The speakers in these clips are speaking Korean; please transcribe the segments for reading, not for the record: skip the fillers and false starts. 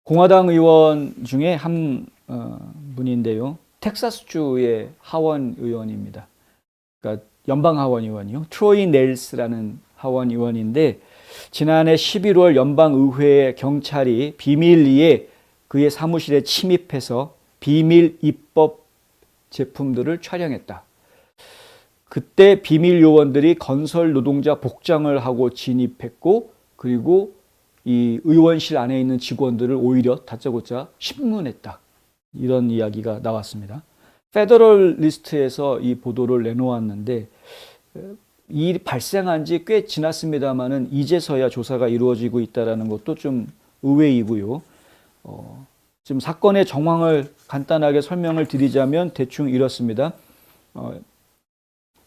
공화당 의원 중에 한 분인데요. 텍사스주의 하원 의원입니다. 그러니까 연방 하원 의원이요. 트로이 넬스라는 하원 의원인데 지난해 11월 연방의회의 경찰이 비밀리에 그의 사무실에 침입해서 비밀 입법 제품들을 촬영했다. 그때 비밀 요원들이 건설 노동자 복장을 하고 진입했고, 그리고 이 의원실 안에 있는 직원들을 오히려 다짜고짜 신문했다. 이런 이야기가 나왔습니다. 페더럴리스트에서 이 보도를 내놓았는데, 이 발생한 지 꽤 지났습니다만은 이제서야 조사가 이루어지고 있다는 것도 좀 의외이고요. 지금 사건의 정황을 간단하게 설명을 드리자면 대충 이렇습니다.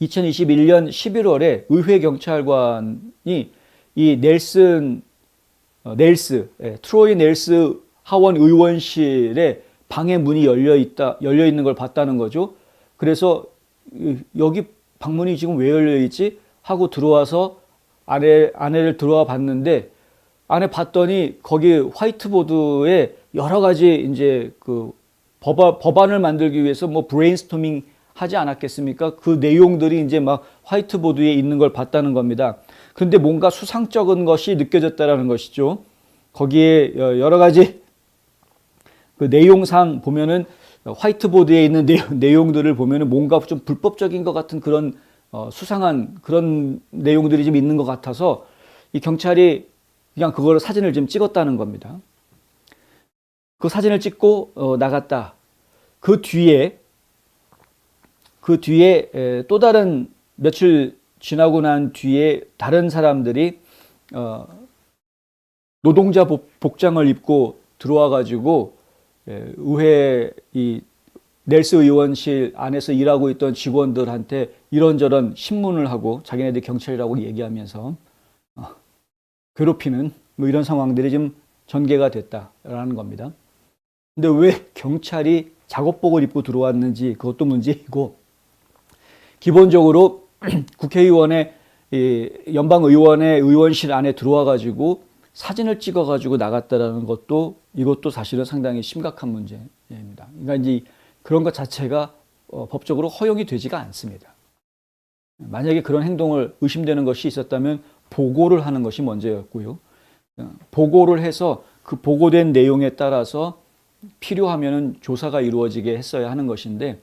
2021년 11월에 의회 경찰관이 이 트로이 넬스 하원 의원실에 방해 문이 열려 있는 걸 봤다는 거죠. 그래서 여기 방문이 지금 왜 열려 있지 하고 들어와서 안에를 들어와 봤는데, 안에 봤더니 거기 화이트보드에 여러 가지 이제 그 법안을 만들기 위해서 뭐 브레인스토밍 하지 않았겠습니까? 그 내용들이 이제 막 화이트보드에 있는 걸 봤다는 겁니다. 그런데 뭔가 수상쩍은 것이 느껴졌다라는 것이죠. 거기에 여러 가지 그 내용상 보면은 화이트보드에 있는 내용들을 보면은 뭔가 좀 불법적인 것 같은 그런 수상한 그런 내용들이 좀 있는 것 같아서 이 경찰이 그냥 그걸 사진을 좀 찍었다는 겁니다. 그 사진을 찍고 나갔다. 그 뒤에 또 다른 며칠 지나고 난 뒤에 다른 사람들이 노동자 복장을 입고 들어와 가지고 의회 이 넬스 의원실 안에서 일하고 있던 직원들한테 이런저런 신문을 하고 자기네들 경찰이라고 얘기하면서 괴롭히는 뭐 이런 상황들이 좀 전개가 됐다라는 겁니다. 근데 왜 경찰이 작업복을 입고 들어왔는지 그것도 문제이고, 기본적으로 국회의원의 연방의원의 의원실 안에 들어와 가지고 사진을 찍어 가지고 나갔다라는 것도 이것도 사실은 상당히 심각한 문제입니다. 그러니까 이제 그런 것 자체가 법적으로 허용이 되지가 않습니다. 만약에 그런 행동을 의심되는 것이 있었다면 보고를 하는 것이 먼저였고요. 보고를 해서 그 보고된 내용에 따라서 필요하면은 조사가 이루어지게 했어야 하는 것인데,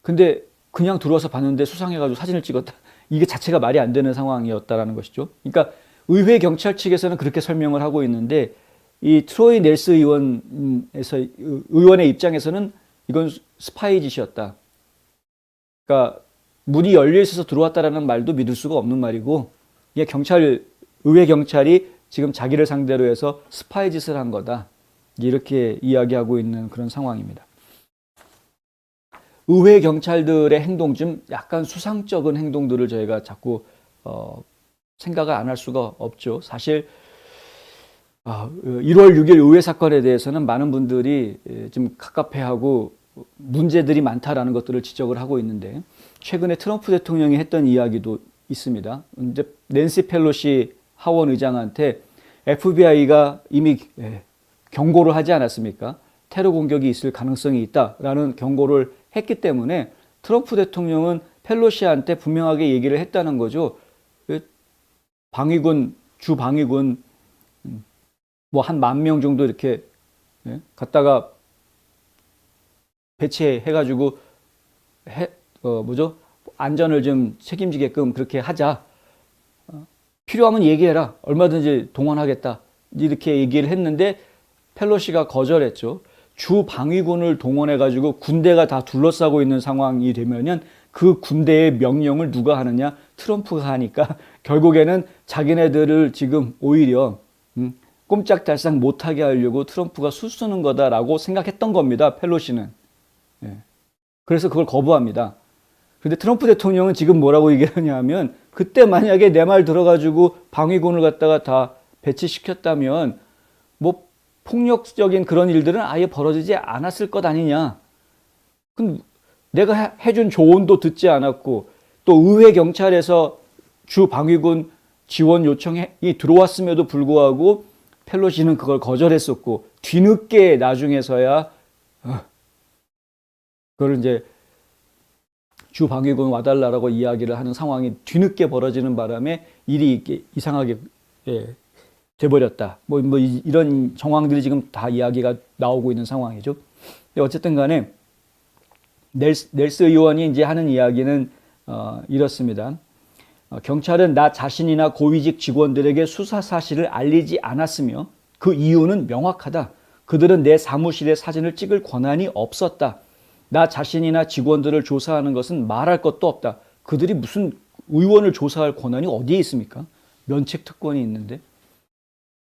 근데 그냥 들어와서 봤는데 수상해가지고 사진을 찍었다. 이게 자체가 말이 안 되는 상황이었다라는 것이죠. 그러니까 의회 경찰 측에서는 그렇게 설명을 하고 있는데, 이 트로이 넬스 의원의 입장에서는 이건 스파이 짓이었다. 그러니까 문이 열려 있어서 들어왔다라는 말도 믿을 수가 없는 말이고, 이게 의회 경찰이 지금 자기를 상대로 해서 스파이 짓을 한 거다. 이렇게 이야기하고 있는 그런 상황입니다. 의회 경찰들의 행동 좀 약간 수상쩍은 행동들을 저희가 자꾸 생각을 안 할 수가 없죠. 사실 1월 6일 의회 사건에 대해서는 많은 분들이 좀 갑갑해하고 문제들이 많다라는 것들을 지적을 하고 있는데, 최근에 트럼프 대통령이 했던 이야기도 있습니다. 이제 낸시 펠로시 하원 의장한테 FBI가 이미 경고를 하지 않았습니까? 테러 공격이 있을 가능성이 있다라는 경고를 했기 때문에 트럼프 대통령은 펠로시한테 분명하게 얘기를 했다는 거죠. 주 방위군 뭐 한 10,000명 정도 이렇게 갖다가 배치해가지고 안전을 좀 책임지게끔 그렇게 하자. 필요하면 얘기해라. 얼마든지 동원하겠다. 이렇게 얘기를 했는데 펠로시가 거절했죠. 주 방위군을 동원해가지고 군대가 다 둘러싸고 있는 상황이 되면은 그 군대의 명령을 누가 하느냐? 트럼프가 하니까 결국에는 자기네들을 지금 오히려 꼼짝달싹 못하게 하려고 트럼프가 수쓰는 거다라고 생각했던 겁니다. 펠로시는. 그래서 그걸 거부합니다. 그런데 트럼프 대통령은 지금 뭐라고 얘기하냐 하면, 그때 만약에 내 말 들어가지고 방위군을 갖다가 다 배치시켰다면 뭐 폭력적인 그런 일들은 아예 벌어지지 않았을 것 아니냐. 그럼 내가 해준 조언도 듣지 않았고, 또 의회 경찰에서 주 방위군 지원 요청이 들어왔음에도 불구하고 펠로시는 그걸 거절했었고, 뒤늦게 나중에서야 그걸 이제 주 방위군 와달라라고 이야기를 하는 상황이 뒤늦게 벌어지는 바람에 일이 이상하게 돼버렸다. 이런 정황들이 지금 다 이야기가 나오고 있는 상황이죠. 어쨌든 간에 넬스 의원이 이제 하는 이야기는 이렇습니다. 경찰은 나 자신이나 고위직 직원들에게 수사 사실을 알리지 않았으며 그 이유는 명확하다. 그들은 내 사무실에 사진을 찍을 권한이 없었다. 나 자신이나 직원들을 조사하는 것은 말할 것도 없다. 그들이 무슨 의원을 조사할 권한이 어디에 있습니까? 면책 특권이 있는데.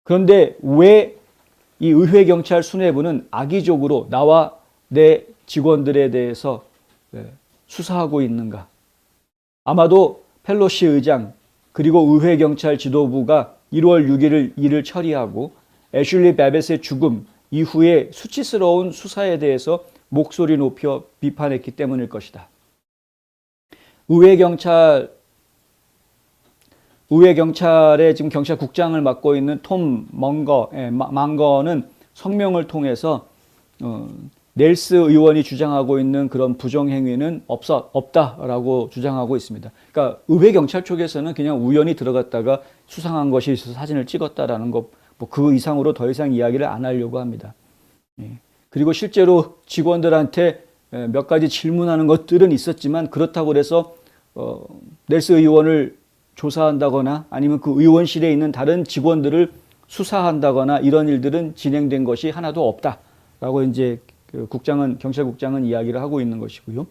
그런데 왜 이 의회경찰 수뇌부는 악의적으로 나와 내 직원들에 대해서 수사하고 있는가? 아마도 펠로시 의장 그리고 의회경찰 지도부가 1월 6일 일을 처리하고 애슐리 베벳의 죽음 이후에 수치스러운 수사에 대해서 목소리 높여 비판했기 때문일 것이다. 의회경찰의 지금 경찰국장을 맡고 있는 톰 망거는 성명을 통해서 넬스 의원이 주장하고 있는 그런 부정행위는 없다라고 주장하고 있습니다. 그러니까 의회경찰 쪽에서는 그냥 우연히 들어갔다가 수상한 것이 있어서 사진을 찍었다라는 것, 그 이상으로 더 이상 이야기를 안 하려고 합니다. 그리고 실제로 직원들한테 몇 가지 질문하는 것들은 있었지만 그렇다고 해서 넬스 의원을 조사한다거나 아니면 그 의원실에 있는 다른 직원들을 수사한다거나 이런 일들은 진행된 것이 하나도 없다라고 이제 경찰국장은 이야기를 하고 있는 것이고요.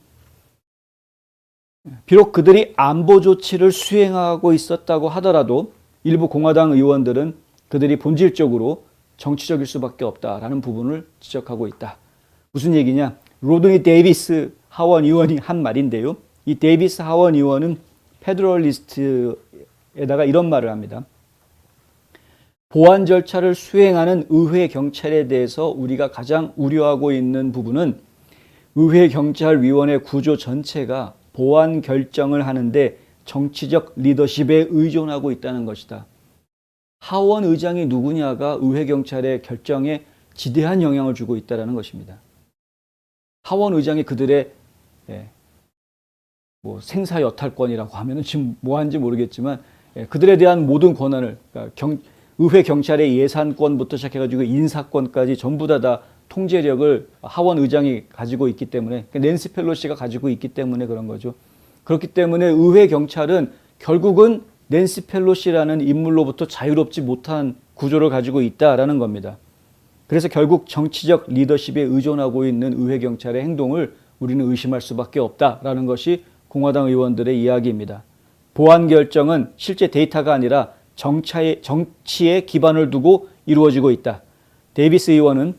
비록 그들이 안보 조치를 수행하고 있었다고 하더라도 일부 공화당 의원들은 그들이 본질적으로 정치적일 수밖에 없다라는 부분을 지적하고 있다. 무슨 얘기냐? 로드니 데이비스 하원 의원이 한 말인데요. 이 데이비스 하원 의원은 페더럴리스트에다가 이런 말을 합니다. 보안 절차를 수행하는 의회 경찰에 대해서 우리가 가장 우려하고 있는 부분은 의회 경찰위원회 구조 전체가 보안 결정을 하는데 정치적 리더십에 의존하고 있다는 것이다. 하원 의장이 누구냐가 의회 경찰의 결정에 지대한 영향을 주고 있다는 것입니다. 하원 의장이 그들의 생사 여탈권이라고 하면은 지금 뭐 하는지 모르겠지만 그들에 대한 모든 권한을 그러니까 의회 경찰의 예산권부터 시작해가지고 인사권까지 전부 다 통제력을 하원 의장이 가지고 있기 때문에 그러니까 낸시 펠로시가 가지고 있기 때문에 그런 거죠. 그렇기 때문에 의회 경찰은 결국은 낸시 펠로시라는 인물로부터 자유롭지 못한 구조를 가지고 있다라는 겁니다. 그래서 결국 정치적 리더십에 의존하고 있는 의회 경찰의 행동을 우리는 의심할 수밖에 없다라는 것이 공화당 의원들의 이야기입니다. 보안 결정은 실제 데이터가 아니라 정치에 기반을 두고 이루어지고 있다. 데이비스 의원은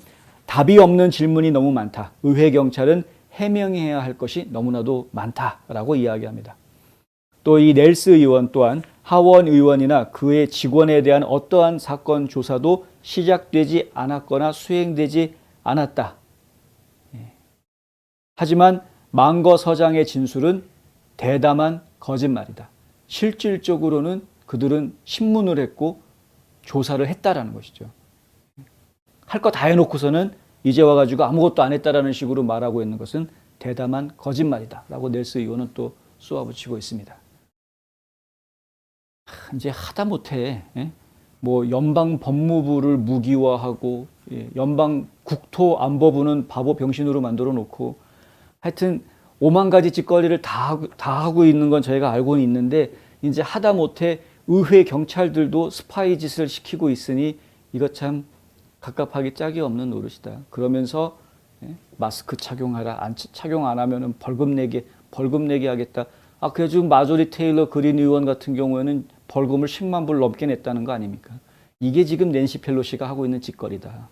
답이 없는 질문이 너무 많다. 의회 경찰은 해명해야 할 것이 너무나도 많다라고 이야기합니다. 또 이 넬스 의원 또한 하원 의원이나 그의 직원에 대한 어떠한 사건 조사도 시작되지 않았거나 수행되지 않았다. 하지만 망거 서장의 진술은 대담한 거짓말이다. 실질적으로는 그들은 신문을 했고 조사를 했다라는 것이죠. 할 거 다 해놓고서는 이제 와가지고 아무것도 안 했다라는 식으로 말하고 있는 것은 대담한 거짓말이다라고 넬스 의원은 또 쏘아붙이고 있습니다. 이제 하다못해 연방 법무부를 무기화하고 연방 국토안보부는 바보 병신으로 만들어 놓고 하여튼 5만 가지 짓거리를 다 하고 있는 건 저희가 알고는 있는데 이제 하다못해 의회 경찰들도 스파이 짓을 시키고 있으니 이거 참 갑갑하기 짝이 없는 노릇이다. 그러면서 마스크 착용하라. 착용 안 하면은 벌금 내게 하겠다. 그래서 지금 마조리 테일러 그린 의원 같은 경우에는 벌금을 10만 불 넘게 냈다는 거 아닙니까? 이게 지금 낸시 펠로시가 하고 있는 짓거리다.